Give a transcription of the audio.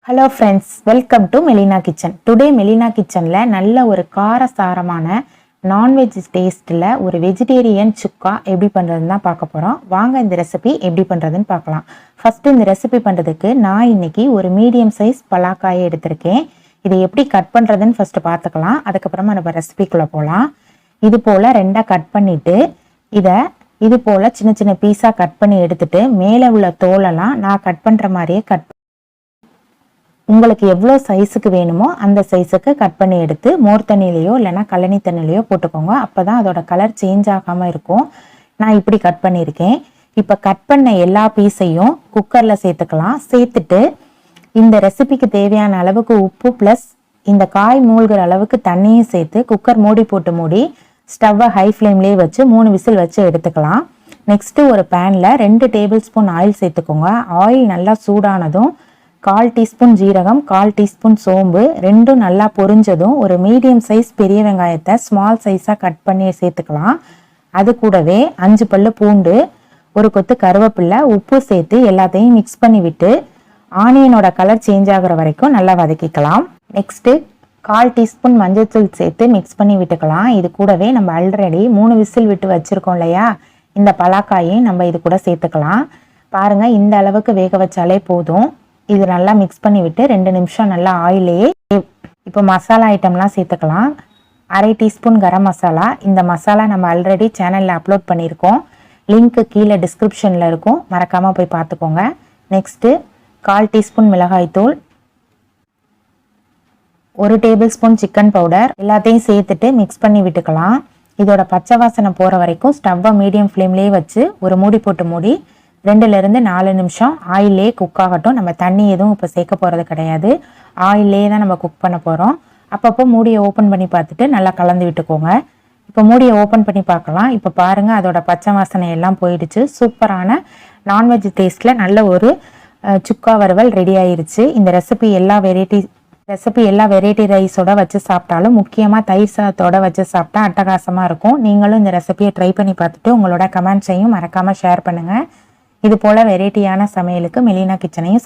Hello friends, welcome to Melina kitchen. Today Melina கிச்சனில் நல்ல ஒரு காரசாரமான நான்வெஜ் டேஸ்ட்டில் ஒரு வெஜிடேரியன் சுக்கா எப்படி பண்ணுறதுன்னு தான் பார்க்க போகிறோம். வாங்க இந்த ரெசிபி எப்படி பண்ணுறதுன்னு பார்க்கலாம். ஃபஸ்ட்டு இந்த ரெசிபி பண்ணுறதுக்கு நான் இன்னைக்கு ஒரு மீடியம் சைஸ் பலாக்காயை எடுத்திருக்கேன். இதை எப்படி கட் பண்ணுறதுன்னு ஃபஸ்ட்டு பார்த்துக்கலாம். அதுக்கப்புறமா நம்ம ரெசிபிக்குள்ளே போகலாம். இது போல் ரெண்டாக கட் பண்ணிவிட்டு இதை இது போல் சின்ன சின்ன பீஸாக கட் பண்ணி எடுத்துட்டு மேலே உள்ள தோலெல்லாம் நான் கட் பண்ணுற மாதிரியே உங்களுக்கு எவ்வளோ சைஸுக்கு வேணுமோ அந்த சைஸுக்கு கட் பண்ணி எடுத்து மோர் தண்ணியிலையோ இல்லைனா கழனி தண்ணியிலையோ போட்டுக்கோங்க. அப்போ தான் அதோட கலர் சேஞ்ச் ஆகாமல் இருக்கும். நான் இப்படி கட் பண்ணியிருக்கேன். இப்போ கட் பண்ண எல்லா பீஸையும் குக்கரில் சேர்த்துக்கலாம். சேர்த்துட்டு இந்த ரெசிபிக்கு தேவையான அளவுக்கு உப்பு ப்ளஸ் இந்த காய் மூழ்கிற அளவுக்கு தண்ணியும் சேர்த்து குக்கர் மூடி போட்டு மூடி ஸ்டவ்வை ஹை ஃப்ளேம்லேயே வச்சு 3 விசில் வச்சு எடுத்துக்கலாம். நெக்ஸ்ட்டு ஒரு பேனில் 2 டேபிள் ஸ்பூன் ஆயில் சேர்த்துக்கோங்க. ஆயில் நல்லா சூடானதும் 1/4 டீஸ்பூன் ஜீரகம், 1/4 டீஸ்பூன் சோம்பு ரெண்டும் நல்லா பொரிஞ்சதும் ஒரு மீடியம் சைஸ் பெரிய வெங்காயத்தை ஸ்மால் சைஸாக கட் பண்ணி சேர்த்துக்கலாம். அது கூடவே 5 பல்லு பூண்டு, ஒரு கொத்து கருவேப்பிலை, உப்பு சேர்த்து எல்லாத்தையும் மிக்ஸ் பண்ணி விட்டு ஆனியனோட கலர் சேஞ்ச் ஆகிற வரைக்கும் நல்லா வதக்கிக்கலாம். நெக்ஸ்ட்டு 1/4 டீஸ்பூன் மஞ்சள்தூள் சேர்த்து மிக்ஸ் பண்ணி விட்டுக்கலாம். இது கூடவே நம்ம ஆல்ரெடி 3 விசில் விட்டு வச்சுருக்கோம் இல்லையா, இந்த பலாக்காயையும் நம்ம இது கூட சேர்த்துக்கலாம். பாருங்கள், இந்த அளவுக்கு வேக வச்சாலே போதும். இது நல்லா மிக்ஸ் பண்ணி விட்டு 2 நிமிஷம் நல்லா ஆயிலே இப்போ மசாலா ஐட்டம்லாம் சேர்த்துக்கலாம். 1/2 டீஸ்பூன் கரம் மசாலா. இந்த மசாலா நம்ம ஆல்ரெடி சேனலில் அப்லோட் பண்ணியிருக்கோம். லிங்க்கு கீழே டிஸ்கிரிப்ஷனில் இருக்கும், மறக்காமல் போய் பார்த்துக்கோங்க. நெக்ஸ்ட்டு 1/4 டீஸ்பூன் மிளகாய்த்தூள், 1 டேபிள் ஸ்பூன் சிக்கன் பவுடர் எல்லாத்தையும் சேர்த்துட்டு மிக்ஸ் பண்ணி விட்டுக்கலாம். இதோட பச்சை வாசனை போகிற வரைக்கும் ஸ்டவ்வை மீடியம் ஃப்ளேம்லேயே வச்சு ஒரு மூடி போட்டு மூடி 2லேருந்து 4 நிமிஷம் ஆயிலே குக் ஆகட்டும். நம்ம தண்ணி எதுவும் இப்போ சேர்க்க போகிறது கிடையாது. ஆயிலே தான் நம்ம குக் பண்ண போகிறோம். அப்பப்போ மூடியை ஓப்பன் பண்ணி பார்த்துட்டு நல்லா கலந்து விட்டுக்கோங்க. இப்போ மூடியை ஓப்பன் பண்ணி பார்க்கலாம். இப்போ பாருங்கள், அதோட பச்சை வாசனை எல்லாம் போயிடுச்சு. சூப்பரான நான்வெஜ் டேஸ்ட்டில் நல்ல ஒரு சுக்கா வறுவல் ரெடி ஆயிருச்சு. இந்த ரெசிபி எல்லா வெரைட்டி ரைஸோட வச்சு சாப்பிட்டாலும் முக்கியமாக தயிர் சாதத்தோட வச்சு சாப்பிட்டா அட்டகாசமாக இருக்கும். நீங்களும் இந்த ரெசிபியை ட்ரை பண்ணி பார்த்துட்டு உங்களோட கமெண்ட்ஸையும் மறக்காமல் ஷேர் பண்ணுங்கள். இது போல் வெரைட்டியான சமையலுக்கு மெலினா கிச்சனையும்